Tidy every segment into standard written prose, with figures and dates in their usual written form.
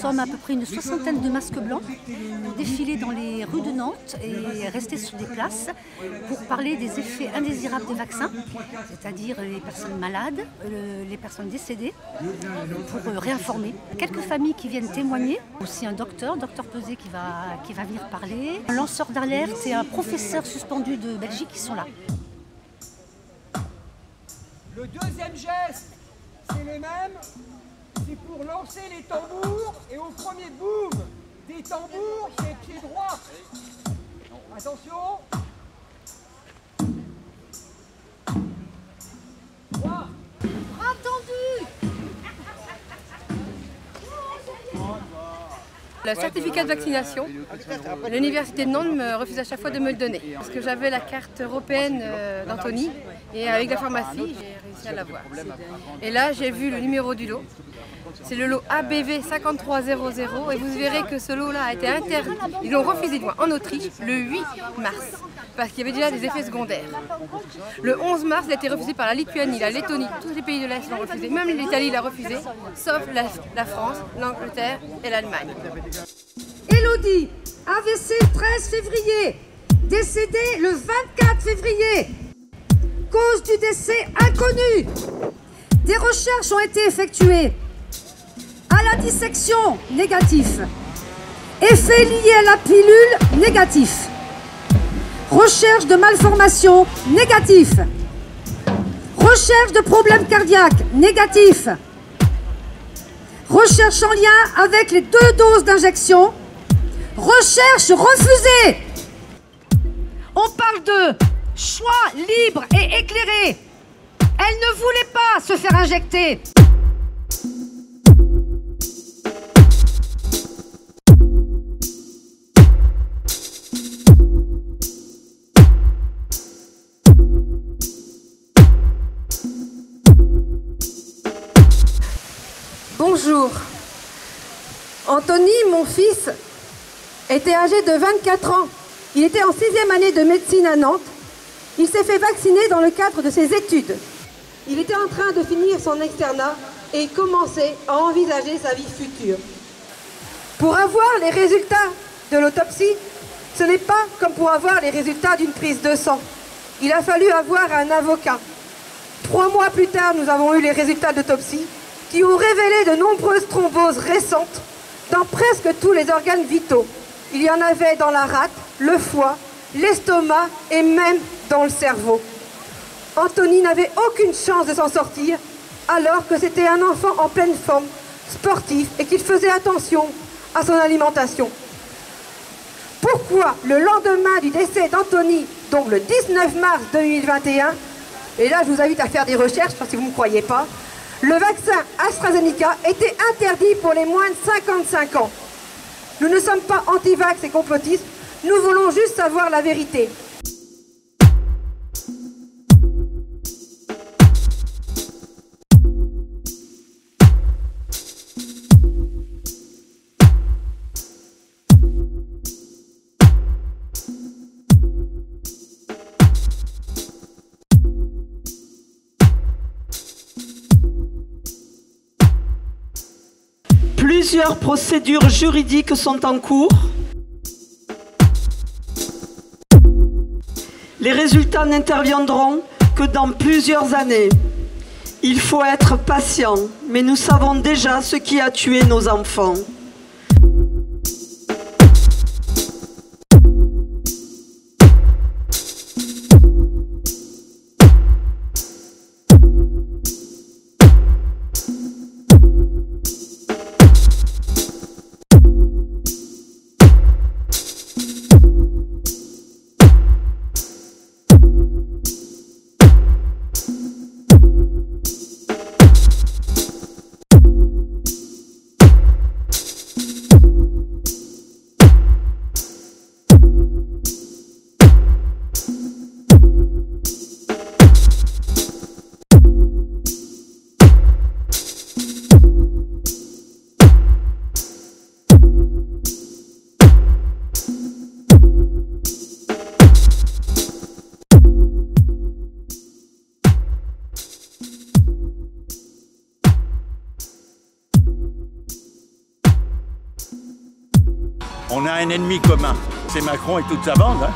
sommes à peu près une soixantaine de masques blancs pour défiler dans les rues de Nantes et rester sur des places pour parler des effets indésirables des vaccins, c'est-à-dire les personnes malades, les personnes décédées, pour réinformer. Quelques familles qui viennent témoigner, aussi un docteur Pesé qui va venir parler, un lanceur d'alerte et un professeur suspendu de Belgique qui sont là. Le deuxième geste, c'est le même, c'est pour lancer les tambours et au premier boum des tambours, c'est pied droit. Attention. 3. Le certificat de vaccination, l'université de Nantes me refuse à chaque fois de me le donner. Parce que j'avais la carte européenne d'Anthony et avec la pharmacie, j'ai réussi à l'avoir. Et là, j'ai vu le numéro du lot. C'est le lot ABV 5300 et vous verrez que ce lot-là a été interdit. Ils l'ont refusé en Autriche le 8 mars parce qu'il y avait déjà des effets secondaires. Le 11 mars, il a été refusé par la Lituanie, la Lettonie, tous les pays de l'Est l'ont refusé. Même l'Italie l'a refusé, sauf la France, l'Angleterre et l'Allemagne. Élodie, AVC le 13 février, décédée le 24 février. Cause du décès inconnue. Des recherches ont été effectuées. À la dissection, négatif. Effet lié à la pilule, négatif. Recherche de malformation, négatif. Recherche de problèmes cardiaques, négatif. Recherche en lien avec les 2 doses d'injection. Recherche refusée. On parle de choix libre et éclairé. Elle ne voulait pas se faire injecter. Bonjour. Anthony, mon fils, était âgé de 24 ans. Il était en 6e année de médecine à Nantes. Il s'est fait vacciner dans le cadre de ses études. Il était en train de finir son externat et il commençait à envisager sa vie future. Pour avoir les résultats de l'autopsie, ce n'est pas comme pour avoir les résultats d'une prise de sang. Il a fallu avoir un avocat. 3 mois plus tard, nous avons eu les résultats d'autopsie qui ont révélé de nombreuses thromboses récentes dans presque tous les organes vitaux. Il y en avait dans la rate, le foie, l'estomac et même dans le cerveau. Anthony n'avait aucune chance de s'en sortir alors que c'était un enfant en pleine forme, sportif et qu'il faisait attention à son alimentation. Pourquoi le lendemain du décès d'Anthony, donc le 19 mars 2021, et là je vous invite à faire des recherches parce que vous ne me croyez pas, le vaccin AstraZeneca était interdit pour les moins de 55 ans. Nous ne sommes pas anti-vax et complotistes, nous voulons juste savoir la vérité. Plusieurs procédures juridiques sont en cours. Les résultats n'interviendront que dans plusieurs années. Il faut être patient, mais nous savons déjà ce qui a tué nos enfants. un ennemi commun. C'est Macron et toute sa bande. Hein.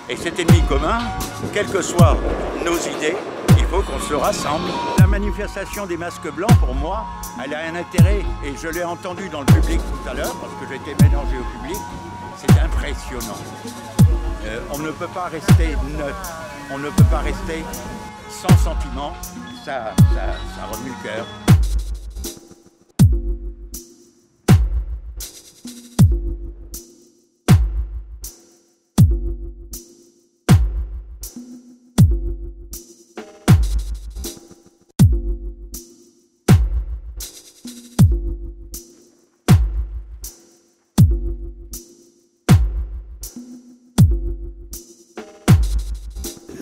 Et cet ennemi commun, quelles que soient nos idées, il faut qu'on se rassemble. La manifestation des masques blancs, pour moi, elle a un intérêt, et je l'ai entendu dans le public tout à l'heure, parce que j'étais mélangé au public, c'est impressionnant. On ne peut pas rester neutre, on ne peut pas rester sans sentiment, ça remue le cœur.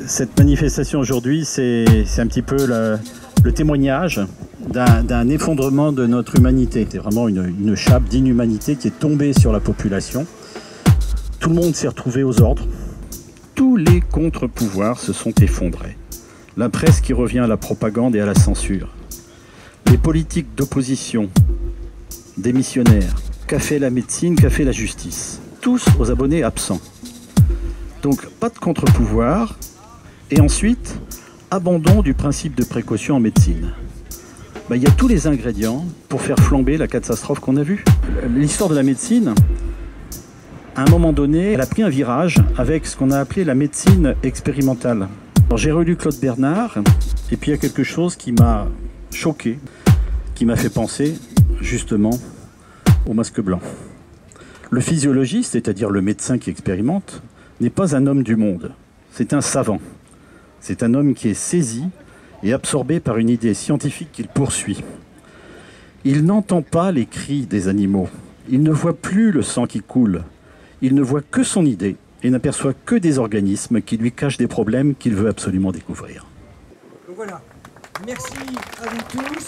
Cette manifestation aujourd'hui, c'est un petit peu le témoignage d'un effondrement de notre humanité. C'est vraiment une chape d'inhumanité qui est tombée sur la population. Tout le monde s'est retrouvé aux ordres. Tous les contre-pouvoirs se sont effondrés. La presse qui revient à la propagande et à la censure. Les politiques d'opposition, démissionnaires, qu'a fait la médecine, qu'a fait la justice. Tous aux abonnés absents. Donc pas de contre-pouvoir. Et ensuite, abandon du principe de précaution en médecine. Il y a tous les ingrédients pour faire flamber la catastrophe qu'on a vue. L'histoire de la médecine, à un moment donné, elle a pris un virage avec ce qu'on a appelé la médecine expérimentale. J'ai relu Claude Bernard, et puis il y a quelque chose qui m'a choqué, qui m'a fait penser justement au masque blanc. Le physiologiste, c'est-à-dire le médecin qui expérimente, n'est pas un homme du monde, c'est un savant. C'est un homme qui est saisi et absorbé par une idée scientifique qu'il poursuit. Il n'entend pas les cris des animaux. Il ne voit plus le sang qui coule. Il ne voit que son idée et n'aperçoit que des organismes qui lui cachent des problèmes qu'il veut absolument découvrir. Donc voilà. Merci à vous tous.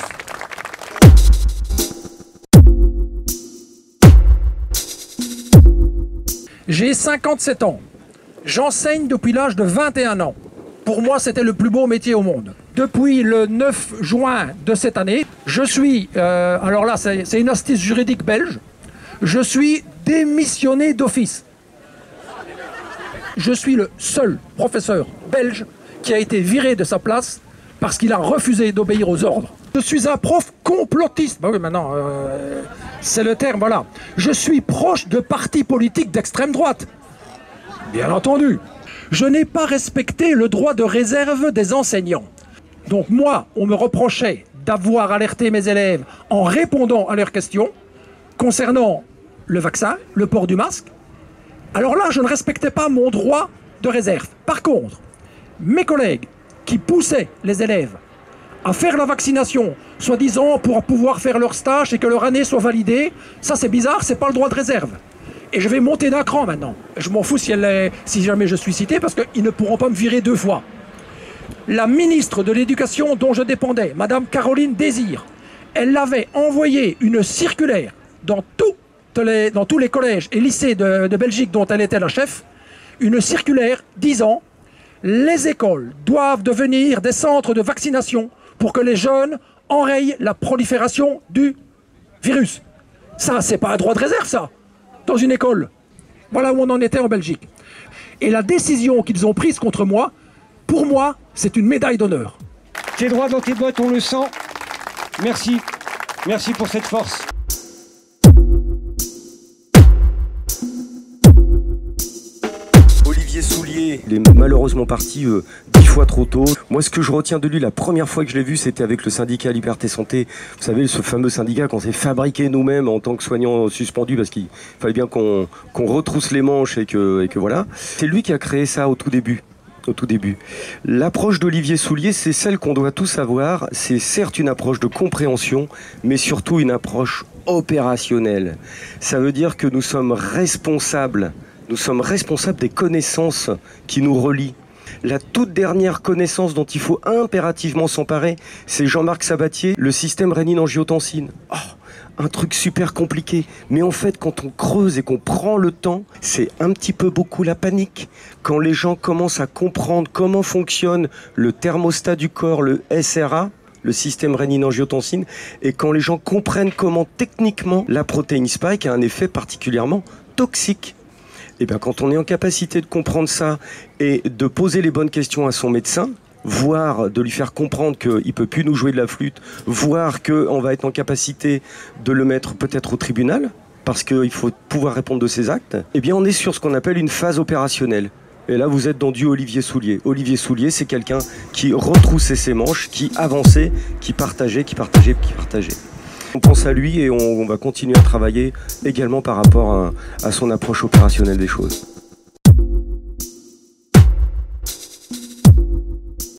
J'ai 57 ans. J'enseigne depuis l'âge de 21 ans. Pour moi, c'était le plus beau métier au monde. Depuis le 9 juin de cette année, je suis, alors là, c'est une astuce juridique belge, je suis démissionné d'office. Je suis le seul professeur belge qui a été viré de sa place parce qu'il a refusé d'obéir aux ordres. Je suis un prof complotiste. Bah oui, maintenant, c'est le terme, voilà. Je suis proche de partis politiques d'extrême droite. Bien entendu. Je n'ai pas respecté le droit de réserve des enseignants. Donc moi, on me reprochait d'avoir alerté mes élèves en répondant à leurs questions concernant le vaccin, le port du masque. Alors là, je ne respectais pas mon droit de réserve. Par contre, mes collègues qui poussaient les élèves à faire la vaccination, soi-disant pour pouvoir faire leur stage et que leur année soit validée, ça c'est bizarre, c'est pas le droit de réserve. Et je vais monter d'un cran maintenant. Je m'en fous si jamais je suis cité, parce qu'ils ne pourront pas me virer 2 fois. La ministre de l'Éducation dont je dépendais, Madame Caroline Désir, elle avait envoyé une circulaire dans tous les collèges et lycées de Belgique dont elle était la chef, une circulaire disant « Les écoles doivent devenir des centres de vaccination pour que les jeunes enrayent la prolifération du virus. » Ça, c'est pas un droit de réserve, ça, dans une école. Voilà où on en était en Belgique. Et la décision qu'ils ont prise contre moi, pour moi, c'est une médaille d'honneur. T'es droit dans tes bottes, on le sent. Merci. Merci pour cette force. Olivier Soulier, il est malheureusement parti 10 fois trop tôt. Moi, ce que je retiens de lui, la première fois que je l'ai vu, c'était avec le syndicat Liberté Santé. Vous savez, ce fameux syndicat qu'on s'est fabriqué nous-mêmes en tant que soignants suspendus parce qu'il fallait bien qu'on retrousse les manches et que voilà. C'est lui qui a créé ça au tout début. L'approche d'Olivier Soulier, c'est celle qu'on doit tous avoir. C'est certes une approche de compréhension, mais surtout une approche opérationnelle. Ça veut dire que nous sommes responsables des connaissances qui nous relient. La toute dernière connaissance dont il faut impérativement s'emparer, c'est Jean-Marc Sabatier, le système rénine-angiotensine. Oh, un truc super compliqué. Mais en fait, quand on creuse et qu'on prend le temps, c'est un petit peu beaucoup la panique. Quand les gens commencent à comprendre comment fonctionne le thermostat du corps, le SRA, le système rénine-angiotensine, et quand les gens comprennent comment techniquement la protéine spike a un effet particulièrement toxique. Et bien quand on est en capacité de comprendre ça et de poser les bonnes questions à son médecin, voire de lui faire comprendre qu'il ne peut plus nous jouer de la flûte, voire qu'on va être en capacité de le mettre peut-être au tribunal, parce qu'il faut pouvoir répondre de ses actes, eh bien on est sur ce qu'on appelle une phase opérationnelle. Et là vous êtes dans du Olivier Soulier. Olivier Soulier, c'est quelqu'un qui retroussait ses manches, qui avançait, qui partageait. On pense à lui et on va continuer à travailler également par rapport à son approche opérationnelle des choses.